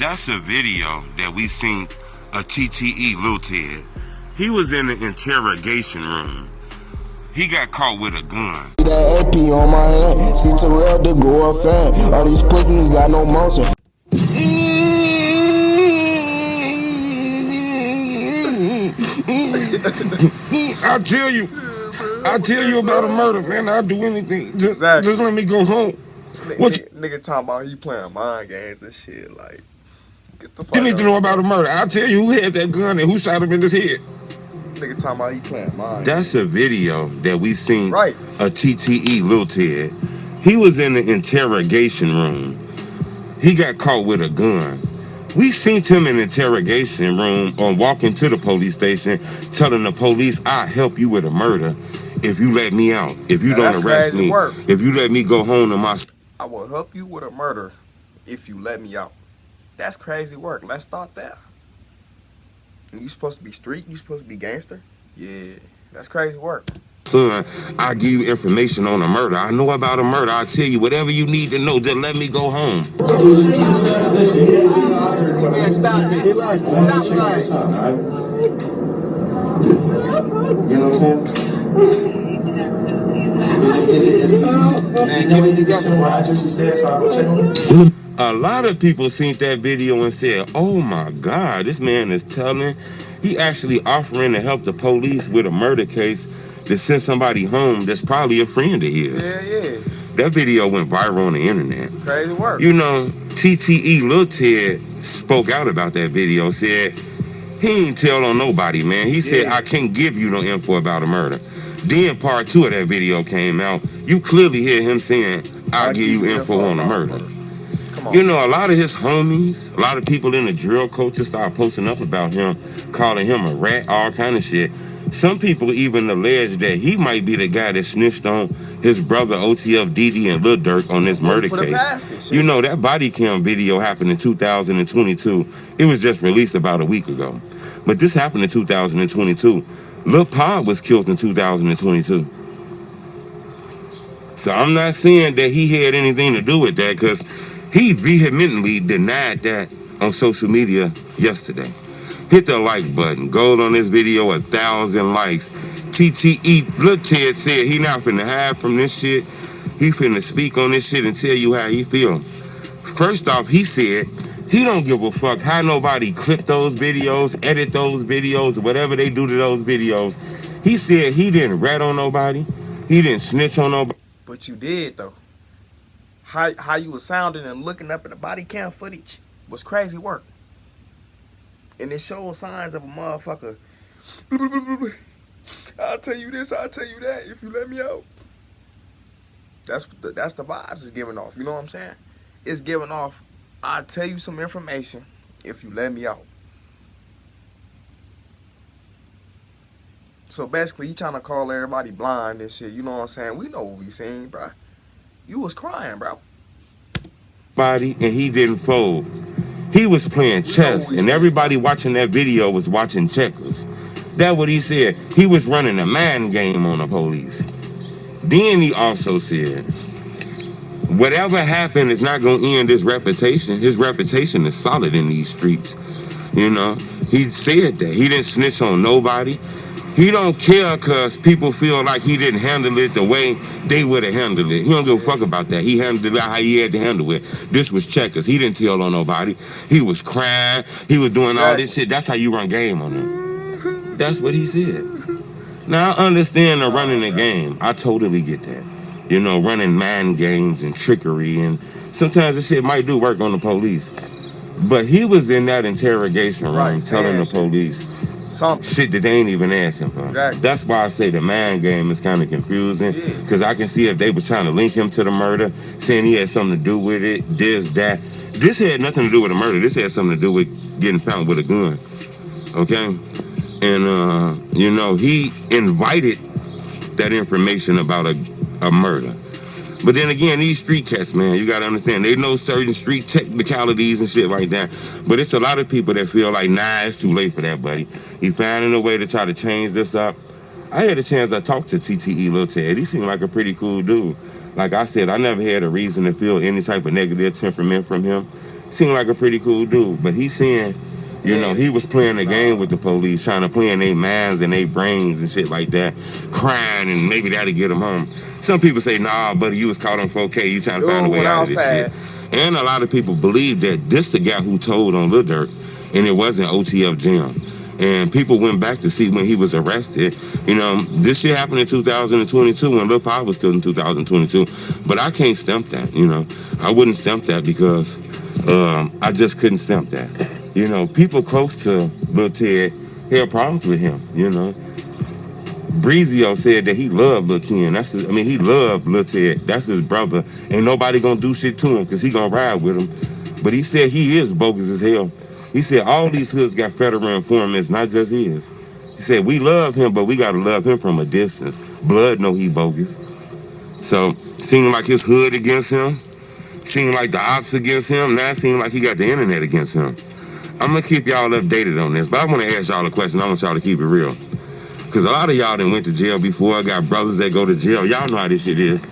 That's a video that we seen a TTE Lil Ted. He was in the interrogation room. He got caught with a gun. That AP on my hand, see Terrell the go up fan. All these pussies got no motion. I'll tell you about a murder, man. I'll do anything. Just let me go home. Nigga talking about he playing mind games and shit. Like, get the fuck. You need to know about a murder. I'll tell you who had that gun and who shot him in his head. Nigga talking about he playing mind. That's a video that we seen right. A TTE Lil Ted. He was in the interrogation room. He got caught with a gun. We seen him in the interrogation room or walking to the police station telling the police, I'll help you with a murder if you let me out. If you don't arrest me. If you let me go home to my... I will help you with a murder if you let me out. That's crazy work. Let's start there. You supposed to be street? You supposed to be gangster? Yeah, that's crazy work. Son, I give you information on a murder. I know about a murder. I'll tell you whatever you need to know. Just let me go home. Stop it. Stop it. You know what I'm saying? A lot of people seen that video and said, oh my God, this man is telling. He actually offering to help the police with a murder case to send somebody home that's probably a friend of his. Yeah. That video went viral on the internet. Crazy work. You know, TTE Lil Ted spoke out about that video, said he ain't tell on nobody, man. He said, I can't give you no info about a murder. Then part 2 of that video came out. You clearly hear him saying, I'll give you info on a murder. You know, a lot of his homies, a lot of people in the drill culture started posting up about him, calling him a rat, all kind of shit. Some people even allege that he might be the guy that snitched on his brother OTF DD and Lil Durk on this murder case. You know, that body cam video happened in 2022. It was just released about a week ago. But this happened in 2022. Lil Pod was killed in 2022. So I'm not saying that he had anything to do with that, because he vehemently denied that on social media yesterday. Hit the like button. Gold on this video, 1,000 likes. TTE Lil Ted said he not finna hide from this shit. He finna speak on this shit and tell you how he feel. First off, he said he don't give a fuck how nobody clip those videos, edit those videos, whatever they do to those videos. He said he didn't rat on nobody. He didn't snitch on nobody. But you did, though. How you was sounding and looking up at the body cam footage was crazy work. And it showed signs of a motherfucker. I'll tell you this, I'll tell you that if you let me out. That's the vibes it's giving off. You know what I'm saying? It's giving off, I'll tell you some information if you let me out. So basically, he trying to call everybody blind and shit. You know what I'm saying? We know what we seen, bro. You was crying, bro. Body, and he didn't fold. He was playing chess, and everybody watching that video was watching checkers. That's what he said. He was running a mind game on the police. Then he also said, whatever happened is not going to end his reputation. His reputation is solid in these streets. You know, he said that. He didn't snitch on nobody. He don't care because people feel like he didn't handle it the way they would have handled it. He don't give a fuck about that. He handled it how he had to handle it. This was checkers. He didn't tell on nobody. He was crying. He was doing all this shit. That's how you run game on them. That's what he said. Now, I understand the running the game. I totally get that. You know, running mind games and trickery, and sometimes this shit might do work on the police. But he was in that interrogation room telling the police shit that they ain't even asking for. That's why I say the mind game is kind of confusing, because I can see if they was trying to link him to the murder, saying he had something to do with it, this, that. This had nothing to do with the murder. This had something to do with getting found with a gun. Okay? And, you know, he invited that information about a murder. But then again, these street cats, man, you got to understand, they know certain street technicalities and shit like that. But it's a lot of people that feel like, nah, it's too late for that, buddy. He finding a way to try to change this up. I had a chance to talk to TTE Lil Ted. He seemed like a pretty cool dude. Like I said, I never had a reason to feel any type of negative temperament from him. Seemed like a pretty cool dude, but he's saying, you know, he was playing a game with the police, trying to play in their minds and their brains and shit like that, crying, and maybe that'll get him home. Some people say, nah, buddy, you was caught on 4K, you trying to find a way out of this shit. And a lot of people believe that this the guy who told on Lil Durk, and it wasn't OTF Jim. And people went back to see when he was arrested. You know, this shit happened in 2022 when Lil Pop was killed in 2022. But I can't stamp that, you know. I wouldn't stamp that because I just couldn't stamp that. You know, people close to Lil Ted had problems with him, you know. Breezio said that he loved Lil Ken. He loved Lil Ted. That's his brother. Ain't nobody gonna do shit to him because he gonna ride with him. But he said he is bogus as hell. He said all these hoods got federal informants, not just his. He said we love him, but we gotta love him from a distance. Blood know he bogus. So, seemed like his hood against him. Seemed like the ops against him. Now it seemed like he got the internet against him. I'm gonna keep y'all updated on this, but I wanna ask y'all a question. I want y'all to keep it real. Because a lot of y'all done went to jail before. I got brothers that go to jail. Y'all know how this shit is.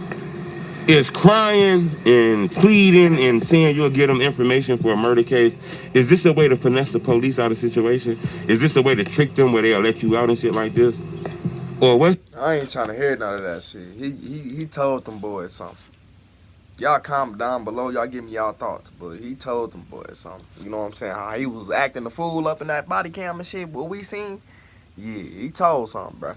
Is crying and pleading and saying you'll get them information for a murder case, is this a way to finesse the police out of situation? Is this a way to trick them where they'll let you out and shit like this? Or what? I ain't trying to hear none of that shit. He told them boys something. Y'all comment down below. Y'all give me y'all thoughts. But he told them boys something. You know what I'm saying? How he was acting the fool up in that body cam and shit. What we seen? Yeah, he told something, bruh.